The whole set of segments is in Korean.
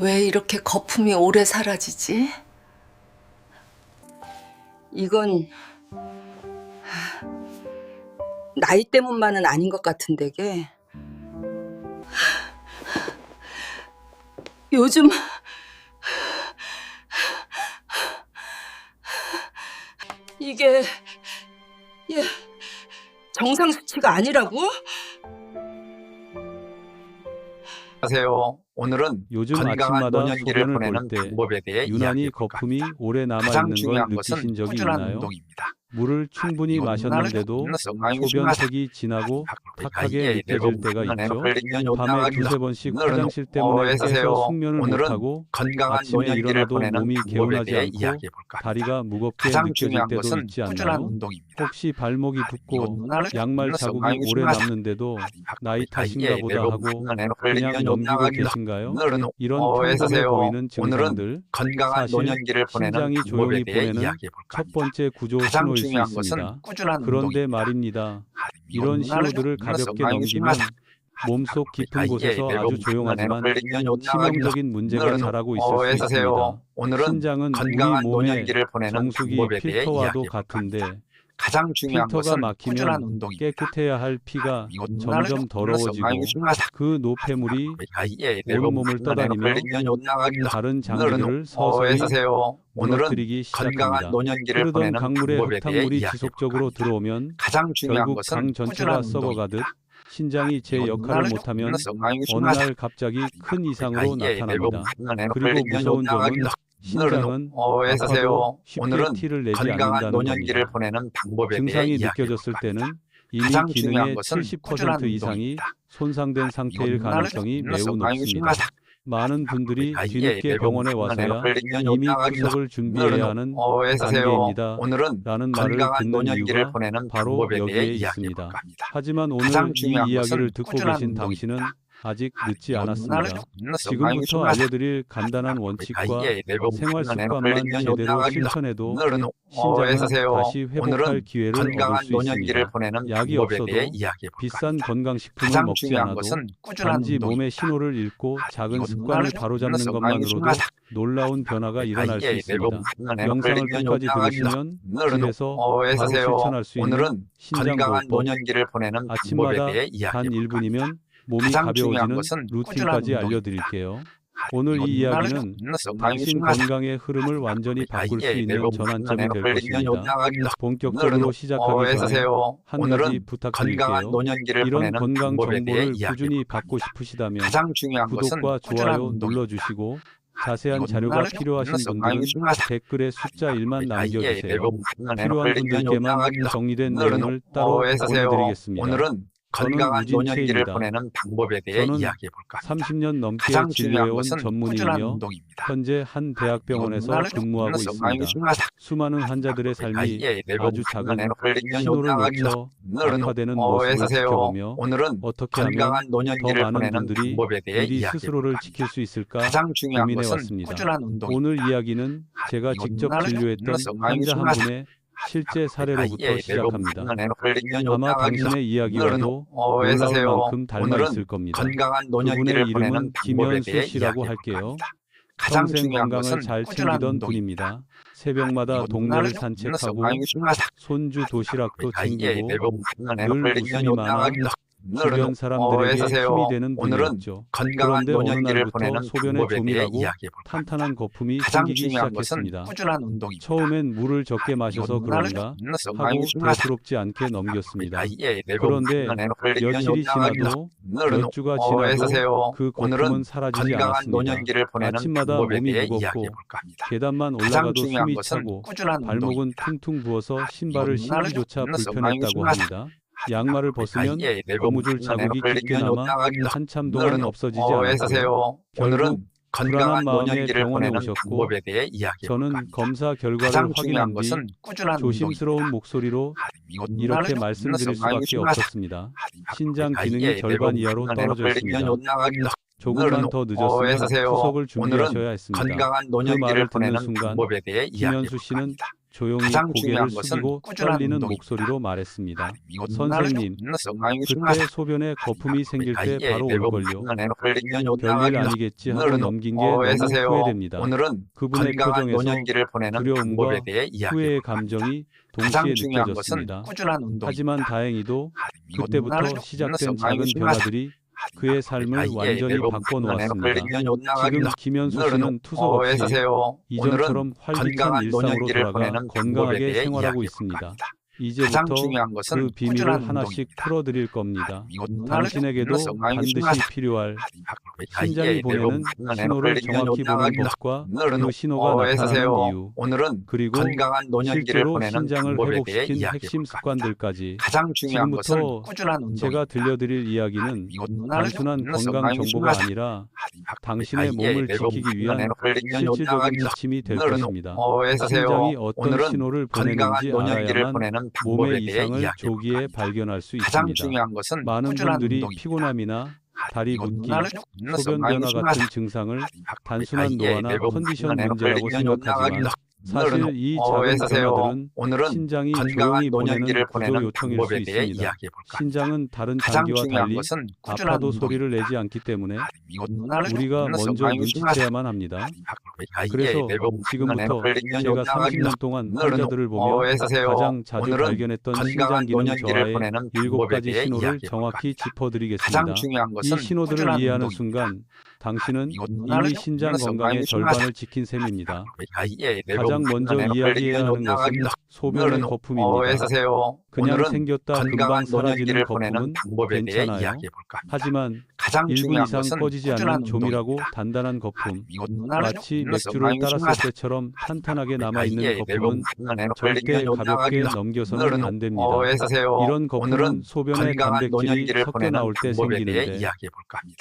왜 이렇게 거품이 오래 사라지지? 이건 나이 때문만은 아닌 것 같은데, 게 요즘 이게 정상 수치가 아니라고? 안녕하세요. 오늘은 요즘 건강한 아침마다 노년기를 소변을 보내는 볼 때 방법에 대해 유난히 이야기해 볼까 거품이 합니다. 오래 가장 남아있는 걸 중요한 느끼신 것은 적이 꾸준한 있나요? 운동입니다. 물을 충분히 마셨는데도 소변색이 진하고 탁하게 느껴질 때가 있죠. 밤에 두세 번씩 화장실 때문에 깨서 숙면을 못하고 건강한 아침에 노년기를 일어나도 보내는 몸이 방법에 개운하지 대해 않고 이야기해 볼까 합니다. 다리가 무겁게 가장 느껴질 중요한 때도 것은 있지 꾸준한 않나요? 운동입니다. 혹시 발목이 붓고 양말 자국이 오래 남는데도 나이 탓인가 보다 하고 그냥 넘기고 계신가요? 이런 평범해 보이는 증상들, 건강한 사실 노년기를 보내는 신장이 방법에 조용히 대해 보내는 이야기해 볼까 첫 합니다. 번째 구조 가장 신호일 수 중요한 것은 있습니다. 꾸준한 그런데 운동입니다. 말입니다. 이런 신호들을 가볍게 넘기면 몸속 깊은 곳에서 아주 조용하지만 치명적인 문제가 자라고 있을 수 있습니다. 신장은 우리 몸의 정수기 필터와도 같은데 가장 중요한 필터가 것은 꾸준한 막히면 운동입니다. 깨끗해야 할 피가 점점 더러워지고 그 노폐물이 온 몸을 떠다니며 다른 장기들을 서서히 무너뜨리기 시작합니다. 흐르던 강물에 흙탕물이 지속적으로 들어오면 결국 강 전체가 썩어가듯 신장이 제 역할을 못하면 어느 날 갑자기 큰 이상으로 나타납니다. 그리고 무서운 점은 신장은 아파도 쉽게 티를 내지 않는다는 겁니다. 증상이 느껴졌을 때는 이미 기능의 70% 이상이 손상된 상태일 가능성이 매우 높습니다. 많은 분들이 뒤늦게 병원에 와서야 이미 투석을 준비해야 하는 단계입니다. 라는 말을 듣는 이유가 바로 여기에 있습니다. 하지만 오늘 이 이야기를 듣고 계신 당신은 아직 늦지 않았습니다. 지금부터 알려드릴 간단한 원칙과 생활 습관만 제대로 실천해도 신장은 다시 회복할 기회를 얻을 수 있습니다. 약이 없어도 비싼 건강식품을 먹지 않아도 단지 몸의 신호를 읽고 작은 습관을 바로잡는 것만으로도 놀라운 변화가 일어날 수 있습니다. 영상을 끝까지 들으시면 집에서 바로 실천할 수 있는 신장 보호법, 아침마다 단 1분이면 몸이 가벼워지는 루틴까지 알려드릴게요. 오늘 이 이야기는 당신 건강의 흐름을 완전히 바꿀 수 있는 전환점이 될 것입니다. 본격적으로 시작하기 전에 한 가지 부탁드릴게요. 이런 건강 정보를 꾸준히 받고 싶으시다면 구독과 좋아요 눌러주시고 자세한 자료가 필요하신 분들은 댓글에 숫자 1만 남겨주세요. 필요한 분들께만 정리된 내용을 따로 보내드리겠습니다. 건강한 노년기를 우진채입니다. 보내는 방법에 대해 저는 이야기해 볼까 합니다. 30년 넘게 가장 중요한 진료해온 것은 꾸준한 전문의이며 운동입니다. 현재 한 대학병원에서 근무하고 있습니다. 수많은 환자들의 삶이 아주 작은 신호를 놓쳐 악화되는 모습을 지켜보며 어떻게 하면 더 많은 분들이 미리 스스로를 지킬 수 있을까 고민해왔습니다. 오늘 이야기는 제가 직접 진료했던 환자 한 분의 실제 사례로부터 시작합니다. 아마 당신의 이야기와도 놀라울 만큼 닮아 있을 겁니다. 그분의 이름은 김현수 씨라고 할게요. 평생 건강을 잘 챙기던 분입니다. 새벽마다 동네를 산책하고 손주 도시락도 챙기고 늘 웃음이 많아 주변 사람들에게 힘이 되는 분이었죠. 그런데 어느 날부터 소변에 조밀하고 탄탄한 거품이 생기기 시작했습니다. 처음엔 물을 적게 마셔서 그런가 하고 대수롭지 않게 넘겼습니다. 그런데 며칠이 지나도 몇 주가 지나도 그 거품은 사라지지 않았습니다. 아침마다 몸이 무겁고 계단만 올라가도 숨이 차고 발목은 퉁퉁 부어서 신발을 신기조차 불편했다고 합니다. 양말을 벗으면 고무줄 자국이 깊게 남아 한참 동안 없어지지 않았어요. 결국 불안한 마음에 병원에 오셨고 저는 검사 결과를 확인한 뒤 조심스러운 목소리로 이렇게 말씀드릴 수밖에 없었습니다. 신장 기능이 절반 이하로 떨어져 있습니다. 조금만 더 늦었으면 투석을 준비하셔야 했습니다. 그 말을 듣는 순간 김현수 씨는 조용히 가장 고개를 중요한 것은 숙이고 꾸준한 떨리는 운동입니다. 목소리로 말했습니다. 선생님, 선생님, 그때 소변에 거품이 생길 때 바로 올걸요. 별일 아니겠지 하고 넘긴 게 너무 후회됩니다. 오늘은 그분의 건강한 표정에서 노년기를 보내는 두려움과 방법에 대해 후회의 이야기해 감정이 가장 동시에 중요한 것은 느껴졌습니다. 꾸준한 운동. 하지만 다행히도 그때부터 시작된 작은 변화들이 그의 삶을 완전히 바꿔놓았습니다. 지금 김현수 씨는 투석 없이 이전처럼 활기찬 일상으로 돌아가 건강하게 생활하고 있습니다. 이제부터 그 비밀을 하나씩 풀어드릴 겁니다. 당신에게도 반드시 필요할 신장이 보내는 신호를 정확히 보는 법과 그 신호가 나타나는 이유, 그리고 건강한 노년기를 실제로 보내는 신장을 방법에 대해 회복시킨 이야기해 핵심 볼까 습관들까지. 가장 중요한 것은 지금부터 꾸준한 운동. 제가 들려드릴 이야기는 단순한 건강 정보가 아니라 당신의 몸을 지키기 위한 실질적인 지침이 될 것입니다. 신장이 어떤 신호를 보내는지 알아야만 몸의 이상을 조기에 발견할 수 가장 있습니다. 중요한 것은 많은 꾸준한 분들이 운동입니다. 피곤함이나 다리 붓기, 소변 소변 변화 같은 증상을 단순한 노화나 컨디션 문제라고 생각하지만 사실 이 작은 변화들은 신장이 조용히 보내는 구조 요청일 수 있습니다. 신장은 다른 장기와 달리 아파도 소리를 내지 않기 때문에 우리가 먼저 눈치채야만 합니다. 그래서 지금부터 제가 30년 동안 환자들을 보며 가장 자주 발견했던 신장 기능 저하의 7가지 신호를 정확히 짚어드리겠습니다. 이 신호들을 이해하는 순간 당신은 이미 신장 건강의 절반을 지킨 셈입니다. 가장 먼저 이야기해야 하는 것은 소변의 거품입니다. 그냥 생겼다 금방 사라지는 거품은 괜찮아요. 하지만 1분 이상 꺼지지 않는 조밀하고 단단한 거품, 마치 맥주를 따랐을 때처럼 탄탄하게 남아있는 거품은 절대 가볍게 넘겨서는 안 됩니다. 이런 거품은 소변에 단백질이 섞여 나올 때 생기는데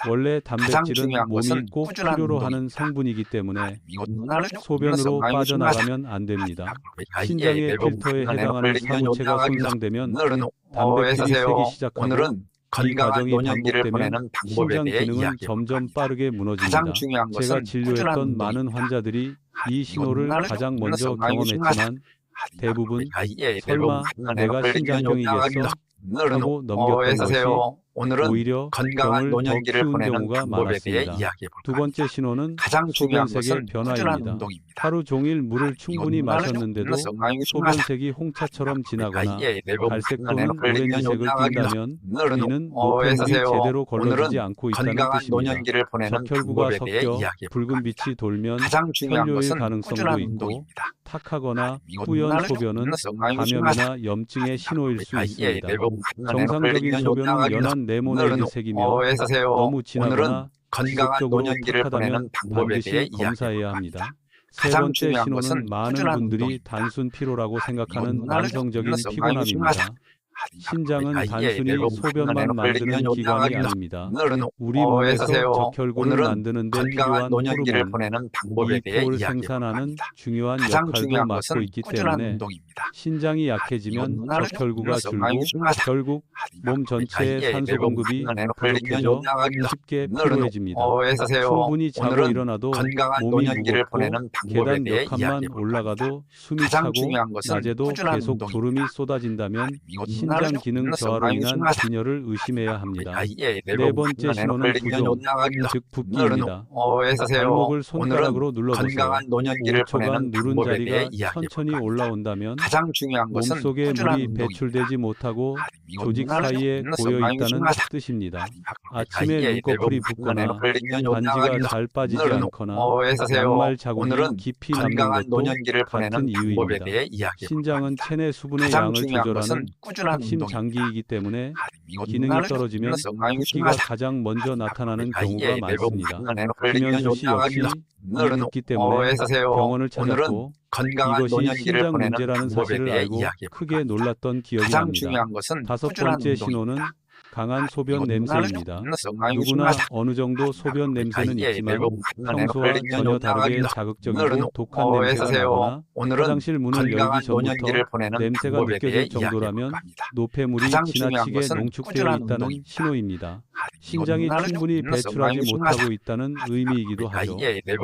원래 단백질은 몸이 꼭 필요로 하는 성분이기 때문에 소변으로 빠져나가면 안 됩니다. 신장의 필터에 해당하는 사무체가 손상되면 단백질이 새기 시작하고 이 과정이 반복되면 신장 기능은 점점 빠르게 무너집니다. 제가 진료했던 많은 환자들이 이 신호를 가장 먼저 경험했지만 대부분 설마 내가 신장병이겠어? 하고 넘겼던 것이 오히려 병을 더 키운 경우가 많았습니다. 두 번째 신호는 소변색의 변화입니다. 하루 종일 물을 충분히 마셨는데도 소변색이 홍차처럼 진하거나 갈색 또는 오렌지색을 띈다면 이는 노폐물이 제대로 걸러지지 않고 있다는 뜻입니다. 적혈구가 섞여 붉은 빛이 돌면 혈뇨일 가능성도 있고 탁하거나 뿌연 소변은 감염이나 염증의 신호일 수 있습니다. 정상적인 소변은 연한 레모네이드 색이며 너무 진하거나 지속적으로 탁하다면 반드시 검사해야 합니다. 세 번째 신호는 많은 분들이 단순 피로라고 생각하는 만성적인 피곤함입니다. 신장은 단순히 소변만 만드는 기관이 아닙니다. 우리 몸에서 적혈구를 만드는 데 필요한 호르몬, E4를 생산하는 중요한 역할도 맡고 있기 때문에 신장이 약해지면 적혈구가 줄고 결국 몸 전체의 산소 공급이 부족해져 쉽게 피로해집니다. 충분히 자고 일어나도 몸이 무겁고 계단 몇 칸만 올라가도 숨이 차고 낮에도 계속 졸음이 쏟아진다면 신장 기능 저하로 인한 빈혈을 의심해야 합니다. 네 번째 신호는 부종, 즉 붓기입니다. 발목을 손가락으로 눌러보세요. 5초간 누른 자리가 천천히 올라온다면 몸속에 물이 배출되지 못하고 조직 사이에 고여있다는 뜻입니다. 아침에 눈꺼풀이 붓거나 반지가 잘 빠지지 않거나 양말 자국이 깊이 남는 것도 같은 이유입니다. 신장은 체내 수분의 양을 조절하는 핵심 장기이기 때문에 기능이 떨어지면 붓기가 가장 먼저 나타나는 경우가 많습니다. 김현수 씨 역시 이 붓기 때문에 병원을 찾았고 이것이 신장 문제라는 사실을 알고 크게 놀랐던 기억이 납니다. 다섯 번째 신호는 강한 소변 냄새입니다. 누구나 어느 정도 소변 냄새는 있지만 평소와 전혀 다르게 자극적이고 독한 냄새가 나거나 화장실 문을 열기 전부터 냄새가 느껴질 정도라면 노폐물이 지나치게 농축되어 있다는 신호입니다. 신장이 충분히 배출하지 못하고 있다는 의미이기도 하죠.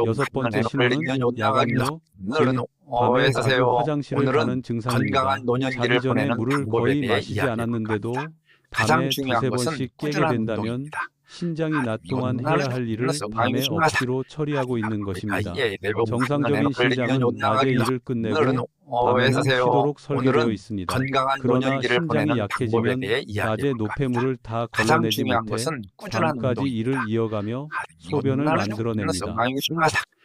여섯 번째 신호는 야간뇨, 즉 밤에 자주 어서오세요. 화장실을 오늘은 가는 증상입니다. 건강한 노년기를 자기 전에 보내는 물을 방법에 거의 대해 마시지 이야기해 않았는데도 볼까 합니다. 가장 밤에 중요한 두세 것은 번씩 깨게 꾸준한 된다면 운동입니다. 신장이 낮 동안 이건 해야 할 일을 밤에 억지로 처리하고 있는 것입니다. 정상적인 신장은 낮에 일을 끝내고 밤에는 쉬도록 설계되어 오늘은 있습니다. 건강한 그러나 노년기를 신장이 보내는 방법에 약해지면 대해 이야기해 낮에 볼까 합니다. 노폐물을 다 가장 걸러내지 중요한 못해 것은 꾸준한 밤까지 일을 운동입니다. 이어가며 소변을 만들어냅니다.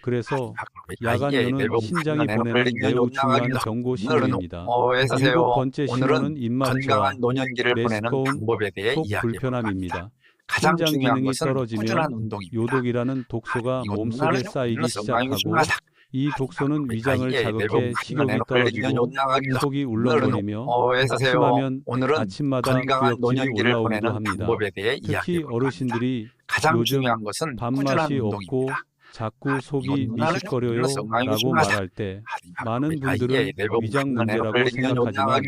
그래서 야간류는 신장이 보내는 매우 중요한 경고 신호입니다. 일곱 번째 신호는 입맛 저하, 건강한 노년기를 보내는 메스꺼움, 방법에 대해 속 이야기해 볼까 합니다. 불편함입니다. 가장 신장 중요한 기능이 것은 떨어지면 꾸준한 운동입니다. 요독이라는 독소가 몸속에 쌓이기 시작하고 이 독소는 위장을 자극해 식욕이 떨어지고 속이 울렁거리며 심하면 아침마다 구역질이 올라오기도 합니다. 특히 어르신들이 가장 요즘 중요한 것은 밥맛이 없고 자꾸 속이 미식거려요 라고 말할 때 많은 분들은 위장 문제라고 생각하지만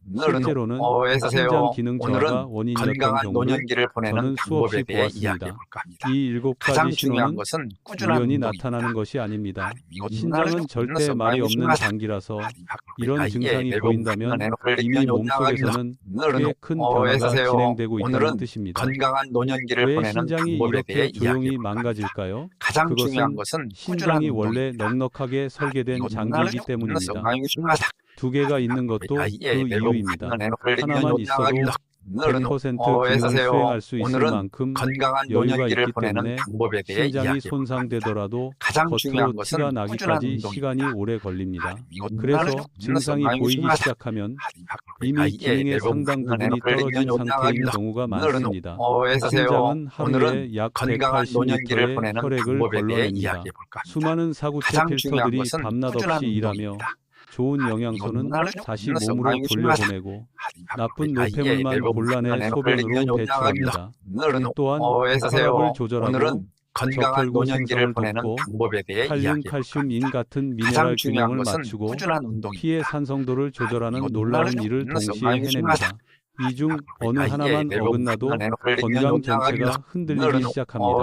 실제로는 신장 기능 저하가 원인이었던 경우를 저는 수없이 보았습니다. 이 7가지 신호는 우연히 나타나는 것이 아닙니다. 신장은 절대 말이 없는 장기라서 이런 증상이 보인다면 이미 몸속에서는 꽤 큰 변화가 진행되고 있다는 뜻입니다. 왜 신장이 이렇게 조용히 망가질까요? 그것은 신장이 원래 넉넉하게 설계된 장기이기 때문입니다. 두 개가 있는 것도 그 이유입니다. 하나만 있어도 100% 기능을 수행할 수 있을 만큼 여유가 있기 때문에 신장이 손상되더라도 겉으로 티가 나기까지 시간이 오래 걸립니다. 그래서 증상이 보이기 시작하면 이미 기능의 상당 부분이 떨어진 상태인 경우가 많습니다. 신장은 하루에 약 180리터의 혈액을 걸러냅니다. 수많은 사구체 필터들이 밤낮 없이 일하며 좋은 영양소는 다시 몸으로 돌려보내고 나쁜 노폐물만 곤란해 소변으로 배출합니다. 또한 혈압을 조절하고 적혈구 생성을 돕고 칼륨, 칼슘인 같은 미네랄 균형을 맞추고 피의 산성도를 조절하는 놀라운 일을 동시에 해냅니다. 이 중 어느 하나만 어긋나도 건강 전체가 흔들리기 시작합니다.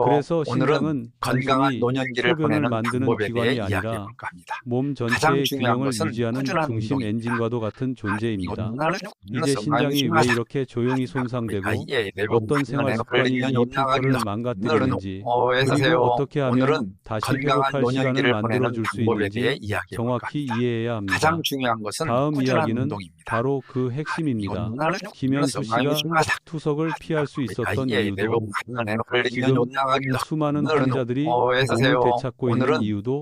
그래서 신장은 단순히 소변을 만드는 기관이 아니라 몸 전체의 균형을 유지하는 중심 엔진과도 같은 존재입니다. 이제 신장이 왜 이렇게 조용히 손상되고 어떤 생활 습관이 이 필터를 망가뜨리는지 그리고 어떻게 하면 다시 회복할 시간을 만들어줄 수 있는지 정확히 이해해야 합니다. 다음 이야기는 바로 그 핵심입니다. 김현수 씨가 투석을 피할 수 있었던 이유도 지금 수많은 환자들이 몸을 되찾고 있는 이유도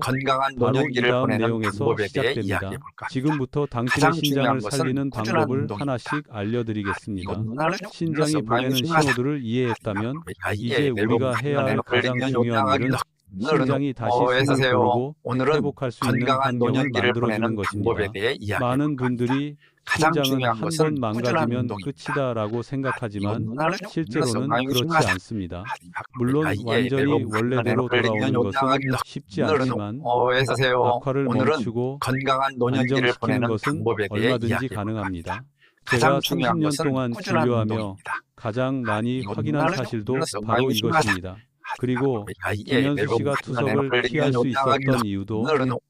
바로 이 다음 내용에서 시작됩니다. 지금부터 당신의 신장을 살리는 방법을 하나씩 알려드리겠습니다. 신장이 보내는 신호들을 이해했다면 이제 우리가 해야 할 가장 중요한 일은 신장이 다시 숨을 고르고 회복할 수 있는 환경을 만들어주는 것입니다. 많은 분들이 신장은 한 번 망가지면 끝이다라고 생각하지만 실제로는 그렇지 않습니다. 물론 완전히 원래대로 돌아오는 것은 쉽지 않지만 악화를 멈추고 안정시키는 것은 얼마든지 가능합니다. 제가 30년 동안 진료하며 가장 많이 확인한 사실도 바로 이것입니다. 그리고 김현수 씨가 투석을 피할 수 있었던 이유도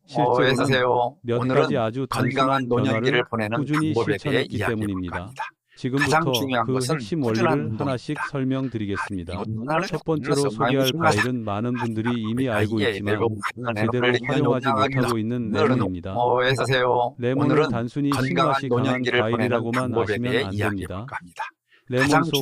실제로는 몇 가지 아주 단순한 변화를 꾸준히 실천했기 때문입니다. 지금부터 그 핵심 원리를 하나씩 설명드리겠습니다. 첫 번째로 소개할 과일은 많은 분들이 이미 알고 있지만 제대로 활용하지 못하고 있는 레몬입니다. 레몬은 단순히 신맛이 강한 과일이라고만 아시면 안 됩니다. 레몬 속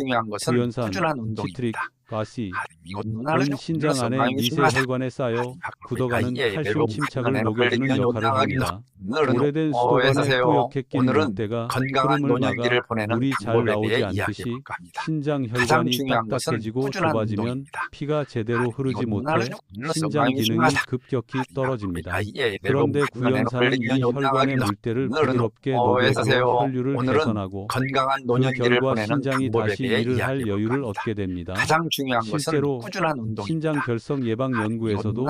구연산, 시트릭, 가시, 은 신장 안에 미세 혈관에 쌓여 굳어가는 칼슘 침착을 녹여주는 역할을 합니다. 오래된 수도관에 뿌옇게 낀 물때가 흐름을 막아 물이 잘 나오지 않듯이 신장 혈관이 딱딱해지고 좁아지면 피가 제대로 흐르지 못해 신장 기능이 급격히 떨어집니다. 그런데 구연산은 이 혈관의 물때를 부드럽게 녹여서 혈류를 개선하고 그 결과 신장이 다시 일을 할 여유를 얻게 됩니다. 실제로 신장 결석 예방 연구에서도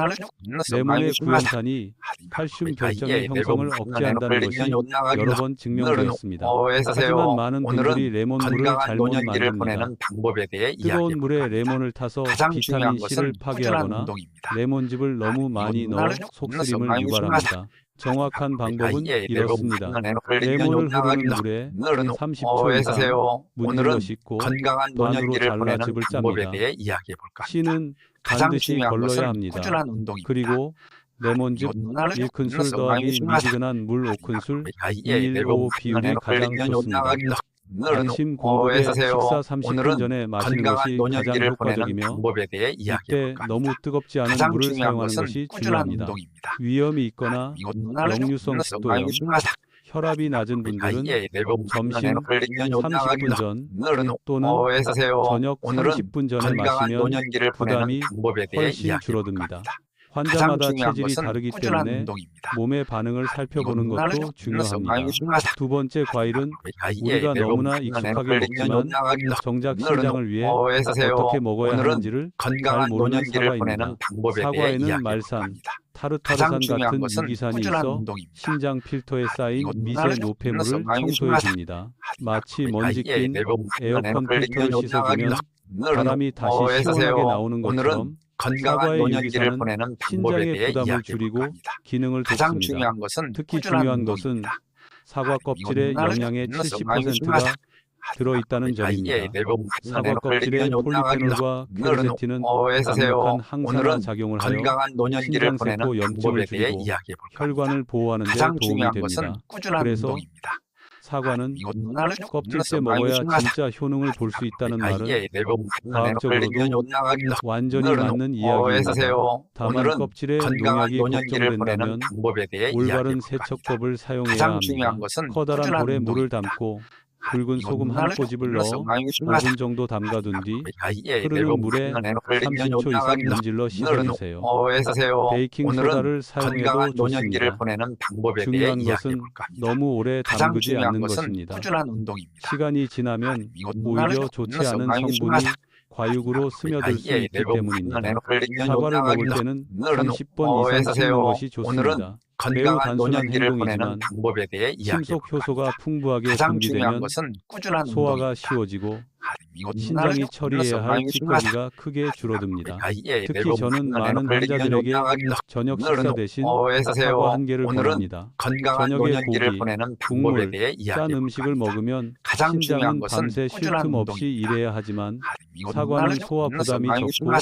레몬의 구연산이 칼슘 결정의 형성을 억제한다는 것이 여러 번 증명되었습니다. 하지만 많은 분들이 레몬물을 잘못 만듭니다. 뜨거운 물에 레몬을 타서 비타민 C를 파괴하거나 레몬즙을 너무 많이 넣어 속쓰림을 유발합니다. 정확한 방법은 이렇습니다. 레몬을 흐르는 물에 30초 이상 문질러 씻고 건강한 반으로 노년기를 잘라 보내는 즙을 방법에 짭니다. 대해 이야기해 볼까 합니다. 씨는 가장 반드시 중요한 걸러야 것은 합니다. 꾸준한 운동입니다. 그리고 레몬즙 1큰술 더하기 미지근한 물 5큰술 2:1:5 비율이 가장 좋습니다. 아침 공복에 식사 30분 전에 마시는 것이 가장 효과적이며 이때 너무 뜨겁지 않은 가장 물을 중요한 사용하는 것은 것이 꾸준한 중요합니다. 운동입니다. 위염이 있거나 역류성 식도염, 혈압이 낮은 분들은 점심 30분 전 또는 저녁 30분 전에 마시면 부담이 훨씬 줄어듭니다. 환자마다 체질이 다르기 때문에 몸의 반응을 살펴보는 것도 중요합니다. 두 번째 과일은 우리가 너무나 익숙하게 먹지만 정작 신장을 위해 어떻게 먹어야 하는지를 잘 모르는 사과입니다. 사과에는 말산, 타르타르산 같은 유기산이 있어 신장 필터에 쌓인 미세 노폐물을 청소해줍니다. 마치 먼지 낀 에어컨 필터를 씻어주면 바람이 다시 시원하게 나오는 것처럼 사과의 유기산은 신장의 부담을 줄이고 기능을 돕습니다. 특히 중요한 것은 사과 껍질에 영양의 70%가 들어있다는 점입니다. 사과 껍질의 폴리페놀과 퀘르세틴은 강력한 항산화 작용을 하여 신장세포 염증을 줄이고 혈관을 보호하는 데 도움이 됩니다. 그래서 사과는 껍질째 먹어야 진짜 효능을 볼 수 있다는 말은 과학적으로도 완전히 맞는 이야기입니다. 다만 껍질에 농약이 걱정된다면 올바른 세척법을 사용해야 합니다. 커다란 볼에 물을 담고 굵은 소금 한 꼬집을 넣어 5분 정도 담가둔 뒤 흐르는 물에 30초 이상 문질러 씻어주세요. 베이킹소다를 사용해도 좋습니다. 중요한 것은 너무 오래 담그지 않는 것입니다. 시간이 지나면 오히려 좋지 않은 성분이 과육으로 스며들 수 있기 때문입니다. 사과를 먹을 때는 30번 이상 씹는 것이 좋습니다. 매우 단순한 행동이지만 침속 효소가 풍부하게 분비되면 소화가 쉬워지고 신장이 처리해야 할 찌꺼기가 크게 줄어듭니다. 특히 저는 많은 환자들에게 저녁 식사 대신 사과 한 개를 권합니다. 저녁에 고기, 국물, 짠 음식을 먹으면 신장은 밤새 쉴 틈 없이 일해야 하지만 사과는 소화 부담이 적고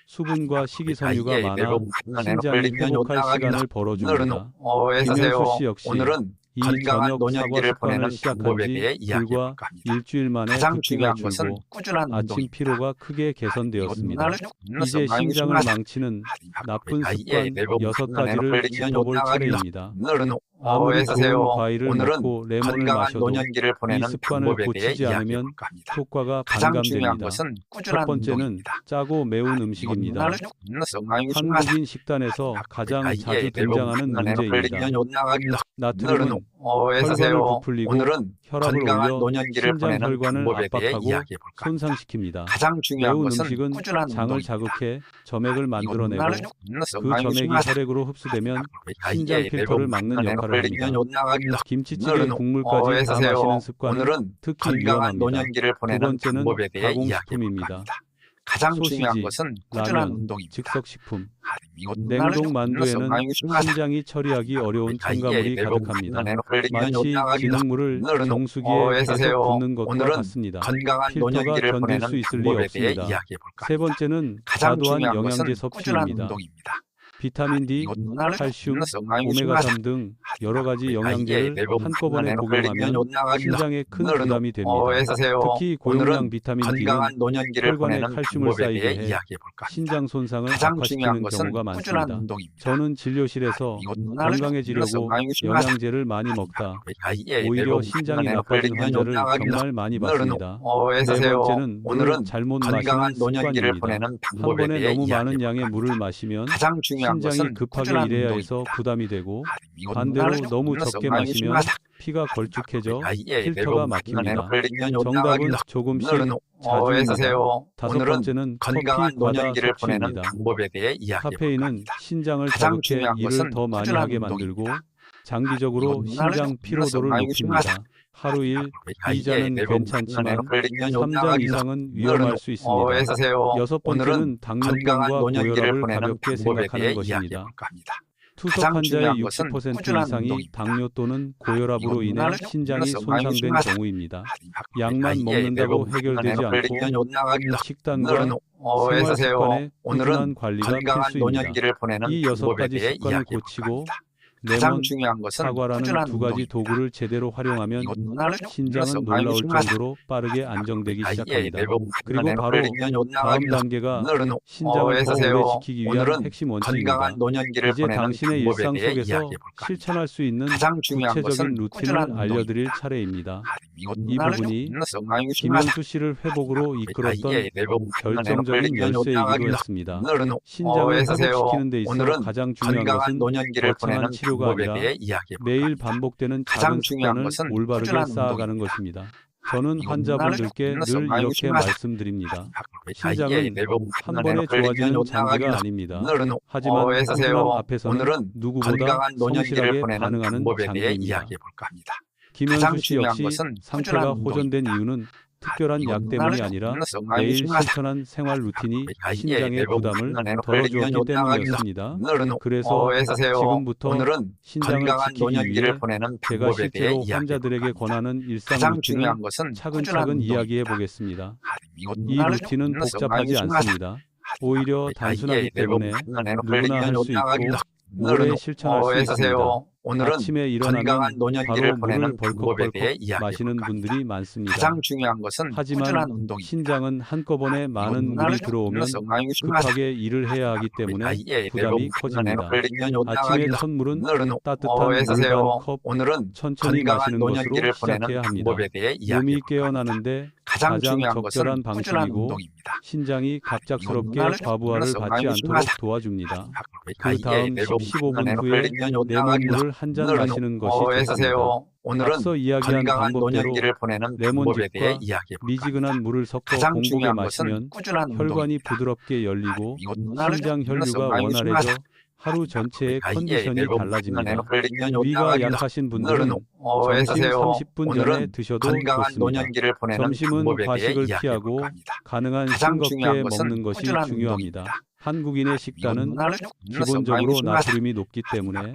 수분과 식이섬유가 많아 신장이 회복할 시간을 벌어줍니다. 김현수 씨 역시 이 저녁 사과 습관을 시작한 지 불과 일주일 만에 붓기가 줄고 아침 피로가 크게 개선되었습니다. 이제 신장을 망치는 나쁜 습관 6가지를 짚어볼 차례입니다. 아무리 좋은 과일을 먹고 레몬을 마셔도 이 습관을 고치지 않으면 효과가 반감됩니다. 첫 번째는 짜고 매운 음식입니다. 한국인 식단에서 가장 자주 등장하는 문제입니다. 나트륨은 혈관을 부풀리고 혈압을 올려 신장 혈관을 압박하고 손상시킵니다. 매운 음식은 장을 자극해 점액을 만들어내고 그 점액이 혈액으로 흡수되면 신장 필터를 막는 역할을 합니다. 김치찌개 국물까지 다 마시는 습관은 특히 위험합니다. 두 번째는 가공식품입니다. 소시지, 라면, 즉석식품, 냉동 만두에는 신장이 처리하기 어려운 첨가물이 가득합니다. 마치 진흙물을 정수기에 계속 붓는 것과 같습니다. 필터가 견딜 수 있을 리 없습니다. 세 번째는 과도한 영양제 섭취입니다. 비타민 D, 칼슘, 오메가3 등 여러 가지 영양제를 한꺼번에 복용하면 신장에 큰 부담이 됩니다. 특히 고용량 비타민 D는 혈관에 칼슘을 쌓이게 해 신장 손상을 악화시키는 경우가 많습니다. 저는 진료실에서 건강해지려고 영양제를 많이 먹다 오히려 신장이 나빠진 환자를 정말 많이 봤습니다. 네 번째는 물을 잘못 마시는 습관입니다. 한 번에 너무 많은 양의 물을 마시면 신장이 급하게 일해야 해서 부담이 되고 반대로 너무 적게 마시면 피가 걸쭉해져 필터가 막힙니다. 정답은 조금씩 자주입니다. 다섯 번째는 커피, 과다 섭취입니다. 카페인은 신장을 자극해 일을 더 많이 하게 만들고 장기적으로 신장 피로도를 높입니다. 하루 1, 2잔은 괜찮지만 3잔 이상은 위험할 수 있습니다. 여섯 번째는 당뇨병과 고혈압을 가볍게 생각하는 것입니다. 투석 가장 환자의 중요한 것은 60% 꾸준한 이상이 운동입니다. 당뇨 또는 고혈압으로 인해 이거는 신장이 많이 손상된 중요하다. 경우입니다. 약만 먹는다고 해결되지 않고 식단과 생활 습관의 꾸준한 관리가 건강한 필수입니다. 노년기를 보내는 이 6가지 대해 습관을 이야기해 고치고 볼까 합니다. 가장 레몬, 중요한 것은 사과라는 꾸준한 2가지 운동입니다. 도구를 제대로 활용하면 이거는 신장은 많이 놀라울 중요하다. 정도로 빠르게 안정되기 시작합니다. 그리고 그리고 바로 다음 단계가 신장을 더 오래 지키기 위한 핵심 원칙입니다. 건강한 노년기를 이제 보내는 당신의 방법에 일상 대해 속에서 이야기해 볼까 합니다. 실천할 수 있는 가장 중요한 구체적인 것은 루틴을 꾸준한 알려드릴 운동입니다. 차례입니다. 이 이거는 부분이 많이 중요하다. 김현수 씨를 회복으로 이끌었던 결정적인 열쇠이기도 했습니다. 신장을 회복시키는 데 있어 오늘은 가장 중요한 건강한 것은 노년기를 거창한 보내는 치료가 방법에 아니라 대해 이야기해 볼까 매일 합니다. 반복되는 가장 작은 중요한 습관을 것은 올바르게 꾸준한 쌓아가는 운동입니다. 것입니다. 저는 이거는 환자분들께 늘 많이 이렇게 중요하다. 말씀드립니다. 신장은 한 번에 좋아지는 장기가 아닙니다. 하지만 꾸준함 앞에서는 누구보다 건강한 노년기를 성실하게 보내는 반응하는 방법에 대해 장기입니다. 이야기해 볼까 합니다. 김현수 가장 씨 중요한 역시 것은 상태가 꾸준한 호전된 이유는 특별한 약 때문이 아니라 매일 실천한 생활 루틴이 신장의 부담을 덜어주었기 때문이었습니다. 그래서 지금부터 오늘은 신장을 건강한 지키기 노년기를 위해 보내는 제가 방법에 대해 실제로 이야기해 환자들에게 볼까 합니다. 권하는 일상 가장 루틴을 중요한 것은 차근차근 이야기해 보겠습니다. 이 루틴은 복잡하지 않습니다. 오히려 단순하기 때문에 누구나 할 수 있고 오래 실천할 수 있습니다. 오늘은 아침에 일어나면 건강한 노년기를 바로 물을 보내는 방법에 대해 벌컥벌컥 이야기해 마시는 볼까 합니다. 분들이 많습니다. 가장 중요한 것은 하지만 꾸준한 운동입니다. 신장은 한꺼번에 많은 물이 들어오면 급하게 일을 해야 하기 때문에 부담이 커집니다. 아침에 첫 물은 따뜻한 물 반 컵 오늘은 천천히 건강한 마시는 것으로 노년기를 보내는 시작해야 합니다. 방법에 대해 몸이 이야기해 볼까 합니다. 깨어나는데 가장 가장 중요한 적절한 것은 꾸준한 방식이고 운동입니다. 신장이 갑작스럽게 이거는 과부하를 받지 않도록 도와줍니다. 그 다음 15분 후에 레몬물을 한 잔 마시는 것이 좋습니다. 오늘은 앞서 이야기한 건강한 방법대로 노년기를 보내는 방법에 대해 레몬즙과 이야기해 볼까 합니다. 미지근한 물을 섞어 가장 공복에 중요한 마시면 것은 꾸준한 혈관이 운동입니다. 부드럽게 열리고 이거는 신장 혈류가 많이 원활해져 중요하다. 하루 전체의 컨디션이 달라집니다. 위가 위가 약하신 분들은 점심 30분 전에 드셔도 건강한 좋습니다. 노년기를 보내는 점심은 방법에 대해 과식을 이야기해 피하고 볼까 합니다. 가능한 가장 싱겁게 중요한 것은 먹는 것이 꾸준한 중요합니다. 운동입니다. 한국인의 식단은 이거는 기본적으로 많이 나트륨이 높기 때문에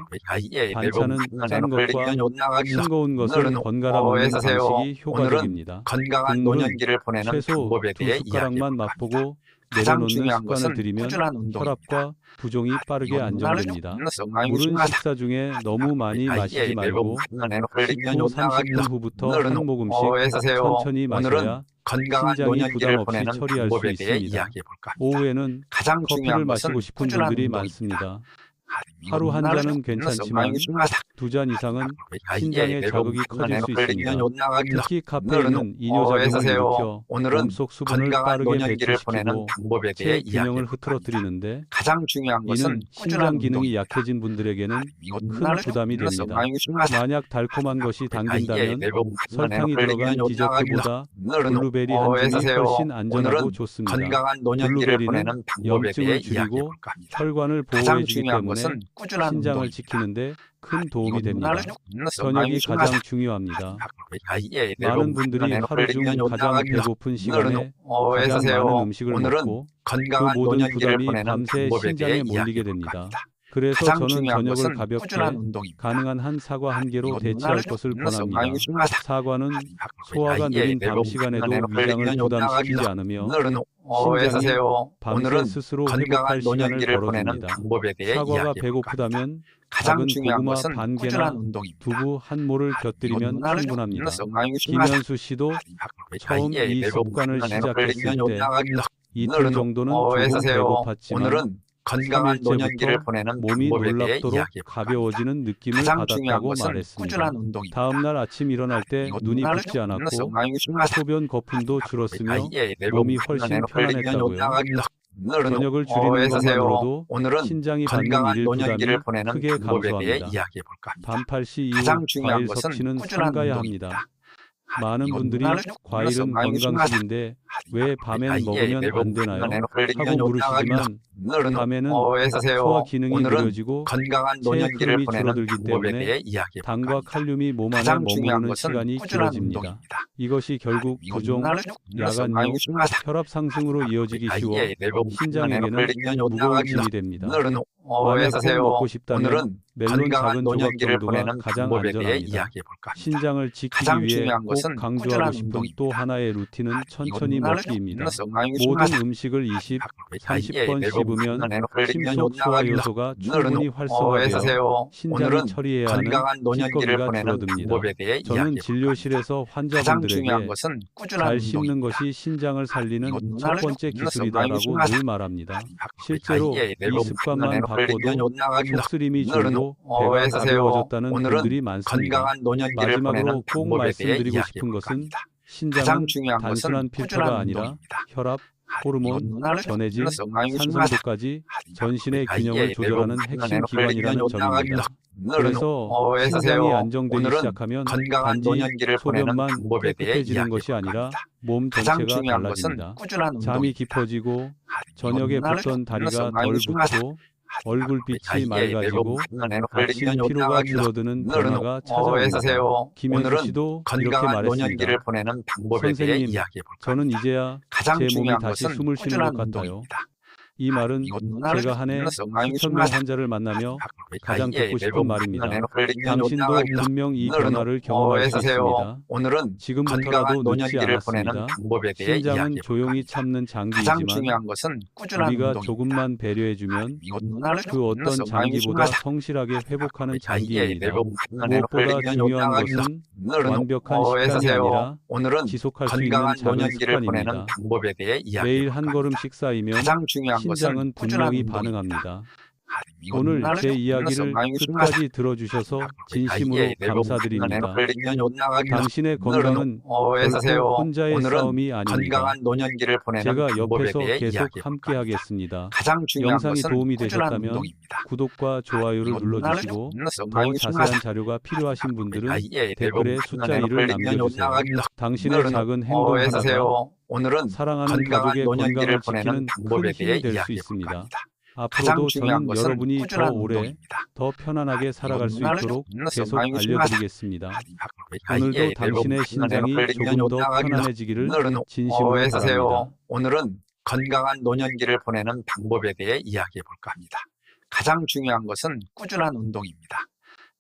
반찬은 짠 것과 싱거운 것을 번갈아 먹는 방식이 효과적입니다. 건강한 국물은 노년기를 보내는 최소 방법에 대해 2숟가락만 맛보고 가장 내려놓는 중요한 습관을 것은 들이면 꾸준한 운동입니다. 혈압과 부종이 빠르게 안정됩니다. 물은 중요하다. 식사 중에 너무 많이 마시지 말고 식후 30분 후부터 한 모금씩 천천히 마셔야 건강한 신장이 부담 노년기를 없이 보내는 처리할 수 방법에 대해 있습니다. 이야기해 볼까 합니다. 오후에는 가장 커피를 중요한 것은 마시고 싶은 꾸준한 분들이 운동입니다. 많습니다. 하루 한 잔은 괜찮지만 2잔 이상은 신장의 자극이 커질 수 있습니다. 특히 카페인은 이뇨작용을 일으켜 몸속 수분을 건강한 빠르게 노년기를 보내는 배출시키고 방법에 대해 체 균형을 이야기해 볼까 합니다. 흐트러뜨리는데 가장 중요한 것은 이는 신장 꾸준한 기능이 운동입니다. 약해진 분들에게는 큰 부담이 됩니다. 됩니다. 만약 달콤한 것이 당긴다면 설탕이 들어간 디저트보다 블루베리 한 줌이 훨씬 안전하고 좋습니다. 건강한 노년기를 블루베리는 보내는 방법에 대해 염증을 이야기해 줄이고 볼까 합니다. 혈관을 가장 보호해주기 중요한 때문에 것은 꾸준한 신장을 운동입니다. 지키는데 큰 도움이 됩니다. 저녁이 저녁이 가장 중요합니다. 많은 분들이 하루 중 가장 배고픈 시간에 가장 많은 음식을 먹고 그 건강한 모든 노년기를 부담이 보내는 밤새 방법에 신장에 대해 몰리게 이야기해 됩니다. 볼까 합니다. 그래서 가장 저는 중요한 저녁을 것은 가볍게 꾸준한 운동입니다. 가능한 한 사과 한 개로 대체할 것을 권합니다. 중요하다. 사과는 소화가 느린 밤 시간에도 위장을 부담시키지 않으며 신장이 밤새 스스로 회복할 시간을 벌어줍니다. 사과가 배고프다면 가장 작은 중요한 고구마 것은 반 개나 꾸준한 운동입니다. 두부 한 모를 곁들이면 충분합니다. 김현수 씨도 처음 이 습관을 시작했을 때 이틀 정도는 조금 배고팠지만 건강한 3일째부터 노년기를 보내는 몸이 방법에 대해 놀랍도록 이야기해 볼까 합니다. 가벼워지는 느낌을 가장 중요한 받았다고 것은 말했습니다. 꾸준한 운동입니다. 다음 날 아침 일어날 때 눈이 붓지 않았고 소변 거품도 줄었으며 몸이 훨씬 편안했다고요. 저녁을 줄이는 것만으로도 신장이 받는 건강한 일일 노년기를 부담이 보내는 크게 방법에 대해 감소합니다. 이야기해 볼까 합니다. 반팔시 이후 가장 중요한 과일 것은 섭취는 꾸준한 삼가야 운동입니다. 합니다. 많은 분들이 과일은 건강식인데 건강식인데 왜 밤엔 먹으면 안 되나요? 하고 물으시지만 밤에는 소화 기능이 느려지고 건강한 체의 노년기를 흐름이 보내는 줄어들기 방법에 때문에 대해 이야기해 당과 볼까 합니다. 칼륨이 몸 안에 가장 중요한 머무르는 것은 시간이 꾸준한 길어집니다. 운동입니다. 이것이 결국 부종, 야간요, 혈압 상승으로 이어지기 쉬워 신장에게는 무거운 짐이 됩니다. 만약 꼭 먹고 싶다면 멜론 작은 조각 정도가 가장 안전합니다. 신장을 지키기 위해 꼭 강조하고 싶은 또 하나의 루틴은 천천히 먹기입니다. 모든 음식을 20, 30번 씹으면 심속 소화 요소가 충분히 활성화되어 신장이 처리해야 하는 찌꺼기가 줄어듭니다. 저는 진료실에서 환자분들에게 잘 씹는 것이 신장을 살리는 첫 번째 기술이다라고 늘 말합니다. 실제로 이 습관만 바꿔도 속쓰림이 줄고 배가 가벼워졌다는 분들이 많습니다. 마지막으로 꼭 말씀드리고 싶은 것은 신장은 단순한 필터가 아니라 혈압, 호르몬, 전해질, 산성도까지 전신의 균형을 조절하는 핵심 기관이라는 점입니다. 그래서 신장이 안정되기 시작하면 단지 소변만 깨끗해지는 것이 아니라 몸 전체가 달라집니다. 잠이 깊어지고 저녁에 붓던 다리가 덜 붓고 얼굴빛이 맑아지고 아침 피로가 줄어드는 변화가 찾아옵니다. 김현수 씨도 이렇게 말했습니다. 선생님, 저는 이제야 제 몸이 다시 숨을 쉬는 것 같아요. 이 말은 제가 한 해 수천 명 환자를 만나며 가장 듣고 싶은 말입니다. 당신도 분명 이 변화를 경험할 수 있습니다. 지금부터라도 늦지 않았습니다. 신장은 조용히 참는 장기이지만 우리가 조금만 배려해주면 그 어떤 장기보다 성실하게 회복하는 장기입니다. 무엇보다 중요한 것은 완벽한 식단이 아니라 지속할 수 있는 작은 습관입니다. 매일 한 걸음씩 쌓이면 신장은 분명히 반응합니다. 오늘 제 이야기를 끝까지 들어주셔서 진심으로 감사드립니다. 당신의 건강은 결코 혼자의 싸움이 아닙니다. 제가 옆에서 계속 함께하겠습니다. 영상이 도움이 되셨다면 구독과 좋아요를 눌러주시고 더 자세한 자료가 필요하신 분들은 댓글에 숫자 1을 남겨주세요. 당신의 작은 행동 하나가 사랑하는 가족의 건강을 지키는 큰 힘이 될 수 있습니다. 앞으로도 저는 여러분이 더 오래, 더 편안하게 살아갈 수 있도록 계속 알려드리겠습니다. 오늘도 당신의 신장이 조금 더 편안해지기를 진심으로 바랍니다. 오늘은 건강한 노년기를 보내는 방법에 대해 이야기해 볼까 합니다. 가장 중요한 것은 꾸준한 운동입니다.